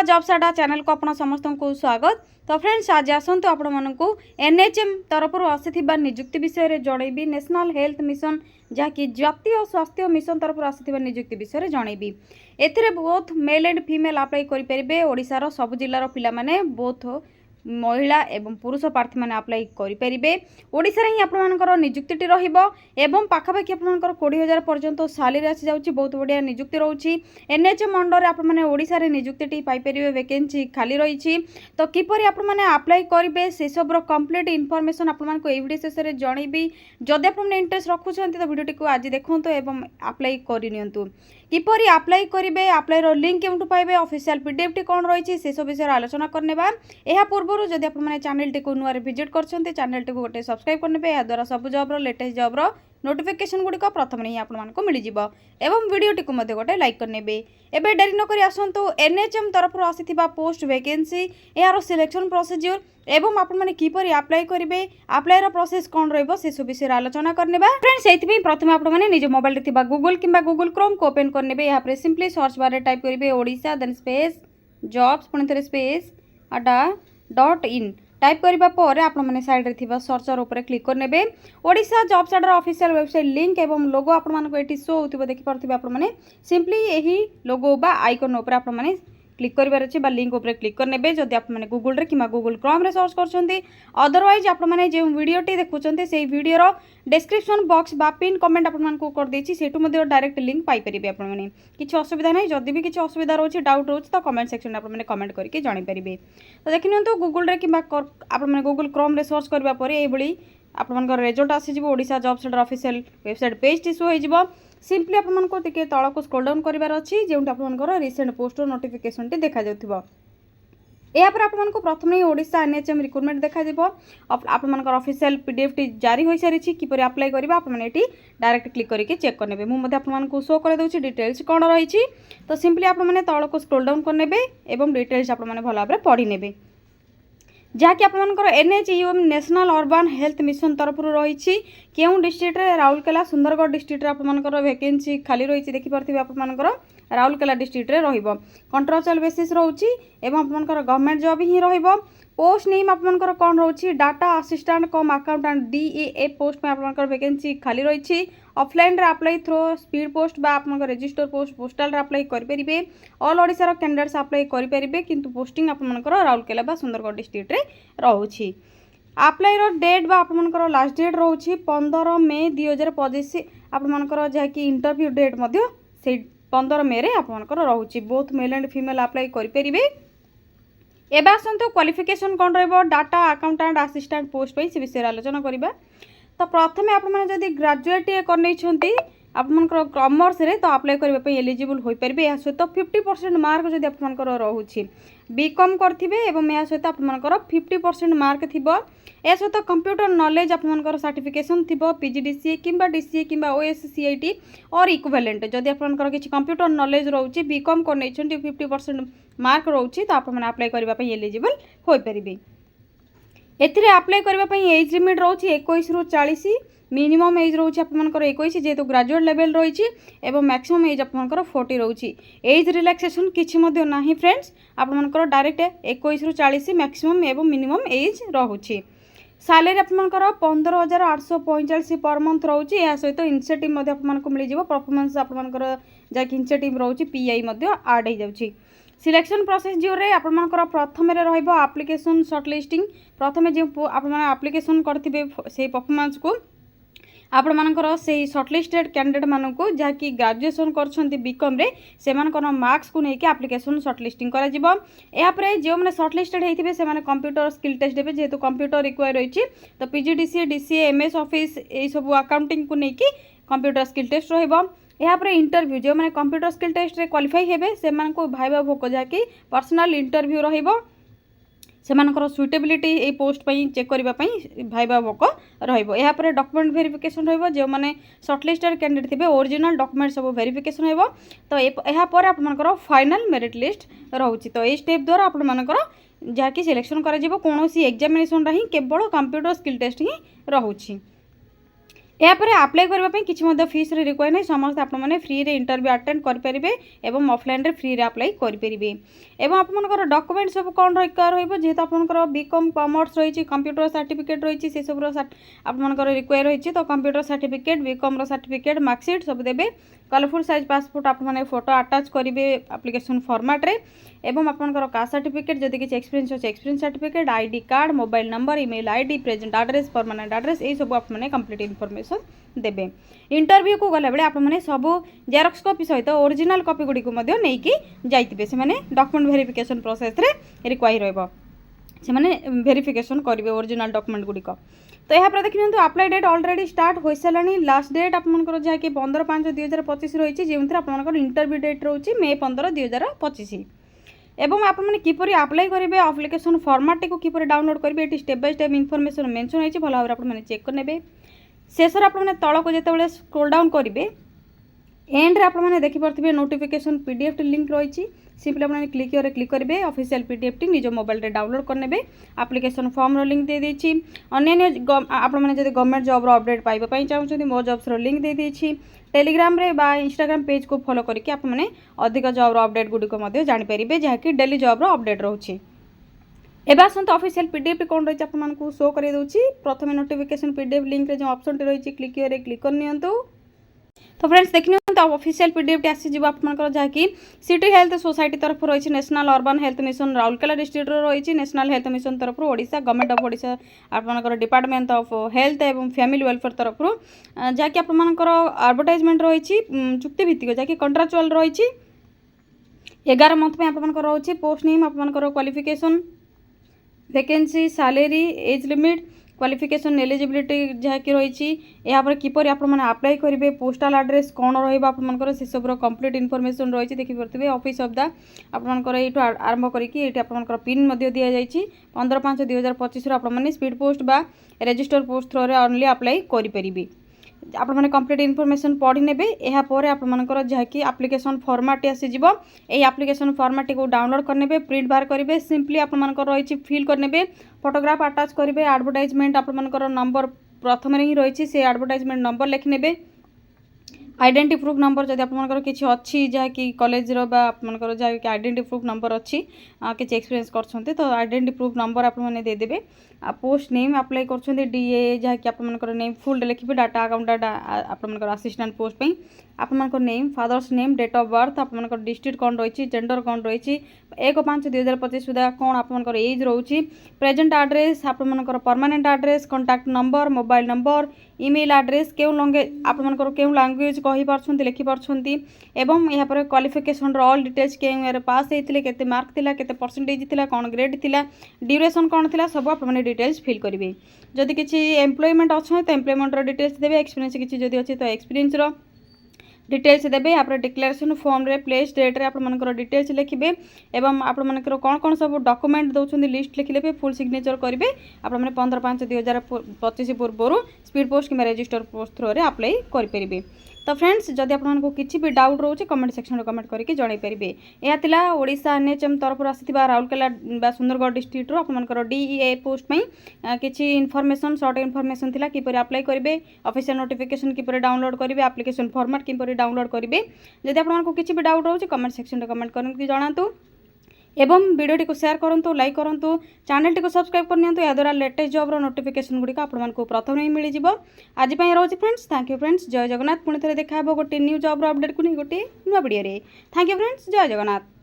Jobs अड्डा channel को आपण समस्त को स्वागत। तो फ्रेंड्स आज आसतु आपण मानकु एनएचएम तरफ आसीथिबा नियुक्ति विषय रे जणैबी। नेशनल हेल्थ मिशन जहाँकि जातीय स्वास्थ्य मिशन तरफ आसीथिबा नियुक्ति विषय रे जणैबी। एथिरे both male and female apply करि परिबे। ओडिसा रो सब जिल्ला रो पिला माने बोथ महिला एवं पुरुष प्रार्थी मैंने अप्लाई करें। ओडिशा ही आपर निजुक्ति रही पाखापाखि आप 20,000 पर्यंत सालेरी आसी जाऊँगी। बहुत बढ़िया निजुक्ति रोचे। एनएचएम अंडर आप ओडिशा रे निजुक्ति पाइपर वैकेंसी खाली रही। तो किपर आप अप्लाई करेंगे से सब कंप्लीट इनफॉरमेशन आपको ये वीडियो शेष में जनइबी। जदि आप इंटरेस्ट रखुंत तो वीडियो को आज देखूँ एवं अप्लाई करनियंतु। किपर अप्लाई करेंगे अप्लाई लिंक केउठु पाइबे ऑफिशियल पीडीएफ टी कौन रही से सब विषय आलोचना करने। यह पूर्व जदि आप चैनल टी को नुआ विजिट करछन्ते चैनल टी को गोटे सब्सक्राइब करने। या द्वारा सब जॉब लेटेस्ट जॉब नोटिफिकेशन गुड़िक प्रथम ही आपको मिल एवं वीडियो टी को गोटे लाइक करने। एबे डेरी नक आसतु एनएचएम तरफ आसीथिबा पोस्ट वैकेंसी यार सिलेक्शन प्रोसीजर एवं आप किपर अप्लाई करेंगे अप्लाई प्रोसेस कौन रही सब विषय आलोचना करने। फ्रेंड्स से प्रथम आप निज मोबाइल में गूगल कि गूगल क्रोम को ओपन करने। यहाँ पर सिंपली सर्च बार टाइप करेंगे ओडिशा देन स्पेस जॉब्स पुणी थे स्पेस .in टाइप करबा पर आप साइड रे थिबा सर्चर ऊपर क्लिक करने। ओडिशा जॉब्स अड्डा ऑफिशियल वेबसाइट लिंक एवं लोगो आप शो होथिबो देखि परथिबे। आप सिंपली यही लोगो बा आइकन ऊपर आप क्लिक करिवार अछि बा लिंक ऊपर क्लिक करने। जदि आप गूगल रे किमा गूगल क्रोम रे सर्च करछन्ती अदरवाइज आप जो वीडियो टी देखुछन्ती से वीडियो रो डिस्क्रिप्शन बॉक्स बा पिन कमेंट आपको कर देछि सेटु मध्ये डायरेक्ट लिंक पाई परिबे। आप किछि असुविधा नै जदि भी किछि असुविधा रोछि डाउट रोछि तो कमेंट सेक्शन आप कमेंट करके जानि परिबे। तो देखिनियंतु गूगल रे किमा आप गूगल क्रोम रे सर्च करबा पर ए बळी आपनकर रिजल्ट आसी जिवो। ओडिशा जॉब्स अड्डा official website page T show होई जिवो। सिंपली आपको टिके तलक स्क्रॉल डाउन करिवार अछि जेउट आपनकर रिसेंट पोस्ट नोटिफिकेशन टी देखा जाउथिबो। या पर आपको प्रथम ही ओडिशा एनएचएम रिक्रुटमेंट देखा दिबो। आपनकर ऑफिशियल पीडीएफ टी जारी होई सारी छि किपर अप्लाई करबा आप एटी डायरेक्ट क्लिक करके चेक करनेबे। मु मध्ये आपको शो कर दउछि डिटेल्स कोन रही छि। तो सिंपली आप तलक स्क्रॉल डाउन करनेबे एवं डिटेल्स आप भल भाव पढ़ी नेबे। जहाँकि आपनकर NHM national urban health mission तरफ रही केउं डिस्ट्रिक्ट रे राउरकेला सुंदरगढ़ डिस्ट्रिक्ट रे आपनकर वैकेंसी खाली रही देखि परथिबे। आपनकर राउरकेला डिस्ट्रिक्ट रे रहिबो कॉन्ट्रैक्चुअल बेसिस रहउची एवं आपनकर गवर्नमेंट जॉब ही रहिबो। पोस्ट नेम आपनकर कोन रहउची data assistant cum accountant DEA post में आपनकर वैकेंसी खाली रही। ऑफलाइन रे अप्लाई थ्रो स्पीड पोस्ट बा आपनकर रजिस्टर पोस्ट पोस्टल रे अप्लाई करि परिबे। ऑल ओडिसा रो कैंडिडेट्स अप्लाई करि परिबे किंतु पोस्टिंग आपनकर राउरकेला बा सुंदरगढ़ डिस्ट्रिक्ट रे रहउची। अप्लाई रो डेट बा आपनकर लास्ट डेट रहउची 15 मई 2025। आपनकर जहाँकि इंटरव्यू डेट मध्य से 15 मई रे आपनकर रहउची। Both male and female apply करि परिबे। एबे आसंतु क्वालिफिकेशन कौन रहिबो डाटा अकाउंटेंट असिस्टेंट पोस्ट पे से विषय आलोचना करिबा। तो प्रथम आप ग्रेजुएट करनी आपनकर कॉमर्स रे तो अप्लाई करबा एलिजिबल होई परिबे। या सहित 50% मार्क जदि आपनकर रहउछि बीकॉम करथिबे एवं या सहित आपनकर 50% मार्क थिबो। या सहित कंप्यूटर नॉलेज आपनकर सर्टिफिकेशन थिबो पीजीडीसीए किंबा डीसीए किंबा ओएससीआईटी और इक्विवेलेंट। जदि आपनकर किछि कंप्यूटर नॉलेज रहउछि बीकॉम करनै छन्ती 50% मार्क रहउछि तो आपन अप्लाई करबा एलिजिबल होई परिबे। एथिरे अप्लाई करबा एज लिमिट रोची 21 रु 40। मिनिमम एज रोची आपनकर 21 जेहेतु ग्रेजुएट लेवल रही एवं मैक्सिमम एज आपनकर 40 रोची। एज रिलैक्सेशन किछि मध्य नाही फ्रेंड्स आपनकर डायरेक्ट 21 रु 40 मैक्सिमम एवं मिनिमम एज रहउची। सैलरी आपनकर 15,845 पर मंथ रोची। या सहित इनसेंटिव मध्य आपनको मिल जिवो। परफॉर्मेंस आपनकर जाकि इनसेंटिव रोची पीआई मध्य ऐड हो जाउची। सिलेक्शन प्रोसीजर रे आपनकर प्रथम रे रहइबो एप्लिकेशन शॉर्टलिस्टिंग। प्रथम जो आपन एप्लिकेशन करथिबे से परफॉर्मेंस को आपनकर से शॉर्टलिस्टेड कैंडिडेट मानकु जहाँकि ग्रेजुएशन करछन्ती बीकॉम रे सेमानकर मार्क्स को लेके एप्लिकेशन शॉर्टलिस्टिंग करा जिवो। या पर जो माने शॉर्टलिस्टेड हेथिबे से माने कंप्यूटर स्किल टेस्ट देबे जेहेतु कंप्यूटर रिक्वायर रही। तो पीजीडीसीए डीसीए एमएस ऑफिस ए सब अकाउंटिंग को लेके कंप्यूटर स्किल टेस्ट रहिबो। यहाँ पर इंटरव्यू जो मैंने कंप्यूटर स्किल टेस्ट रे क्वालिफाई हेबे से भाइबा भोक जहाँकि पर्सनल इंटरव्यू रहिबो। सेमानकर सुइटेबिलिटी ए पोस्ट पई चेक करबा पई भाइबा भोक रहिबो। यहाँ पर डॉक्यूमेंट वेरिफिकेशन रहिबो जो माने शॉर्टलिस्टेड कैंडिडेट थिबे ओरिजिनल डॉक्यूमेंट सब वेरिफिकेशन हेबो। तो यहाँ पर आपनकर फाइनल मेरिट लिस्ट रहउची। तो ए स्टेप द्वारा आपनकर जहाँकि सिलेक्शन करा जिवो कोनोसी एग्जामिनेशन रही केवल कंप्यूटर स्किल टेस्ट ही रहउची। यापर आप्लाय करने किसी फीस रिक्वायर नहीं समस्त आपने फ्री रे इंटरव्यू अटेंड करेंगे और ऑफलाइन रे फ्री रे अप्लाई करेंगे एवं आपंकर डॉक्यूमेंट सब कौन रिक्वायर हो जेहेतु आपंकर बीकॉम कॉमर्स रही कंप्यूटर सर्टिफिकेट रही से सब आपंकर रिक्वायर रही तो computer certificate BCom certificate marksheet सब देवे कलरफुल साइज पासपोर्ट आपने फोटो अटैच करेंगे एप्लिकेशन फॉर्मेट रे एवं आपंकर कास्ट सर्टिफिकेट जदि किसी एक्सपीरियंस अच्छे experience certificate ID card mobile number email ID present address permanent address यही सब आपने कंप्लीट इनफॉरमेशन देबे इंटरव्यू को गला बेले आपने सब जेरॉक्स कॉपी सहित ओरिजिनल कॉपी गुडी को मध्य नेकी जाइतिबे से माने डॉक्यूमेंट वेरिफिकेशन प्रोसेस रे रिक्वायर रहबो से माने वेरिफिकेशन करिवे ओरिजिनल डॉक्यूमेंट गुडी को तो यहाँ पर देखिए अप्लाई डेट ऑलरेडी स्टार्ट हो सारानी लास्ट डेट आपंकर जहाँकि 15/5/2025 रही जो आपंकर इंटरव्यू डेट रोचे मे 15/2025 एवं आपने किपरि अप्लाई करेंगे एप्लिकेशन फॉर्मेट को किपरि डाउनलोड करेंगे ये step by step information mention होती भल भाव आपने चेक करने शेष आपने तल को जिते स्क्रोल डाउन करेंगे एंड रे आपने देखिपे नोटिफिकेशन पीडीएफ लिंक रही सिंपली आपने क्लिक करेंगे ऑफिशियल पीडीएफ टी निज मोबाइल रे डाउनलोड करने एप्लिकेशन फॉर्म रो लिंक दे देछि अन्य आपने जब गवर्नमेंट जॉब रो अपडेट पाइबा चाहते मो जॉब्स रो लिंक दे देछि टेलीग्राम रे बा इंस्टाग्राम पेज को फॉलो करके आपने अधिक जॉब रो अपडेट गुडी को जानि परिबे जहाँकि डेली जॉब रो अपडेट रोछि एबा आसंत ऑफिशियल पीडीएफ टी कोन रही आपको शो कर दूसरी प्रथम नोटिफिकेशन पीडीएफ लिंक रे जो ऑप्शन टी रही क्लिक कर नियंतु तो फ्रेंड्स देखिए ऑफिशियल पीडीएफ टी आसीज आपंकर जहाँकि सिटी हेल्थ सोसाइटी तरफ रही national urban health mission Rourkela district रही नेशनल हेल्थ मिशन तरफ ओडिशा गवर्नमेंट ऑफ ओडिशा आपंकर डिपार्टमेंट ऑफ हेल्थ एवं फैमिली वेलफेयर तरफ जहाँकि आपंकर एडवर्टाइजमेंट रही चुक्तिभित्तिक जहाँकि कंट्राक्चुअल रही 11 मंथ में आपंकर रोचे पोस्ट नेम आपंकर qualification vacancy salary age limit qualification eligibility जहाँकि रही यहाँ पर किपर अप्लाई करेंगे पोस्टाल एड्रेस कौन रही से सब कंप्लीट इनफॉरमेशन रही देखिपे ऑफिस ऑफ द आपंकर ये आरंभ करके आपंकर पिन दि जाए 15/5/2025 आपने स्पीड पोस्ट बा रजिस्टर पोस्ट थ्रो रे ओनली अप्लाई करेंगे आपने कंप्लीट इनफॉरमेशन पढ़ी नेबे यहाँ पर आपंकर जहाँकि एप्लिकेशन फॉर्मेट आसीज यही एप्लिकेशन फॉर्मेट को डाउनलोड करने प्रिंट बाहर करेंगे सिंपली आपंकर रही फिल करने फोटोग्राफ अटैच करेंगे एडवर्टाइजमेंट आपंकर नंबर प्रथम ही रही से एडवर्टाइजमेंट नंबर लिखने आइडेंटिटी प्रूफ नंबर जब आपंकर किसी अच्छी जहाँकि कॉलेज आपंकर जहाँकि आइडेंटिटी प्रूफ नंबर अच्छी किसी एक्सपीरियंस करछन्ते तो आइडेंटिटी प्रूफ नंबर आपने देदेवे पोस्ट नेम अप्लाई कर डीए जहाँकि आपंकर नेम फुल लिखिए डाटा अकाउंटेंट आपंकर असिस्टेंट पोस्ट पे आपंकर name father's name date of birth आपंकर डिस्ट्रिक्ट कौन रही जेंडर कौन रही 1/5/2025 सुधा कौन आपंकर एज रोची प्रेजेंट एड्रेस आपंकर permanent address contact number mobile number email address क्यों आपंकर क्यों लैंग्वेज कही पार्छन्ती लिखि पार्छन्ती एवं यहाँ पर क्वालिफिकेशन ऑल डिटेल्स क्यों पास होते केते मार्क थिला केते परसेंटेज थिला कौन ग्रेड थिला ड्यूरेशन कौन थिला सब आपने डिटेल्स फिल करेंगे जदि किसी एम्प्लॉयमेंट अच्छे तो एम्प्लॉयमेंट डिटेल्स देवे एक्सपीरियंस किसी जदि अच्छे तो एक्सपीरियंस डिटेल्स देवे यहाँ पर डिक्लेरेशन फॉर्म रे प्लेस डेट रे आपंकर डिटेल्स लिखिए एवं आपंकर कौन कौन सब डॉक्यूमेंट दौरान लिस्ट लिखिले फुल सिग्नेचर करेंगे आपने 15/5/2025 पूर्व स्पीड पोस्ट कि रजिस्टर पोस्ट थ्रो रे अप्लाई करेंगे तो फ्रेंड्स जदि आपको किसी भी डाउट रोचे कमेंट सेक्शन में कमेंट करके जन पारे यह थिला ओडिशा एनएचएम तरफ आसीथिबा राउरकेला सुंदरगढ़ डिस्ट्रिक्ट आपंकर डीईए पोस्ट में किसी इनफॉरमेशन शॉर्ट इनफॉरमेशन थिला किपरि अप्लाई करेंगे ऑफिशियल नोटिफिकेशन किपरि डाउनलोड करेंगे एप्लिकेशन फॉर्मेट किपरि डाउनलोड करेंगे जदि आपको किसी भी डाउट रोचे कमेंट सेक्शन में कमेंट करके जनातु एवं वीडियो को शेयर करूँ लाइक करूँ चैनल को सब्सक्राइब करनी याद्वारा लेटेस्ट जॉब नोटिफिकेशन गुड़िक आपको प्रथम ही मिल जाव आज रोचे फ्रेंड्स थैंक यू फ्रेंड्स जय जगन्नाथ पुणी थे देखा गोटे न्यू जॉब अपडेट को नहीं गोटे नुआ वीडियो थैंक यू फ्रेंड्स जय जगन्नाथ।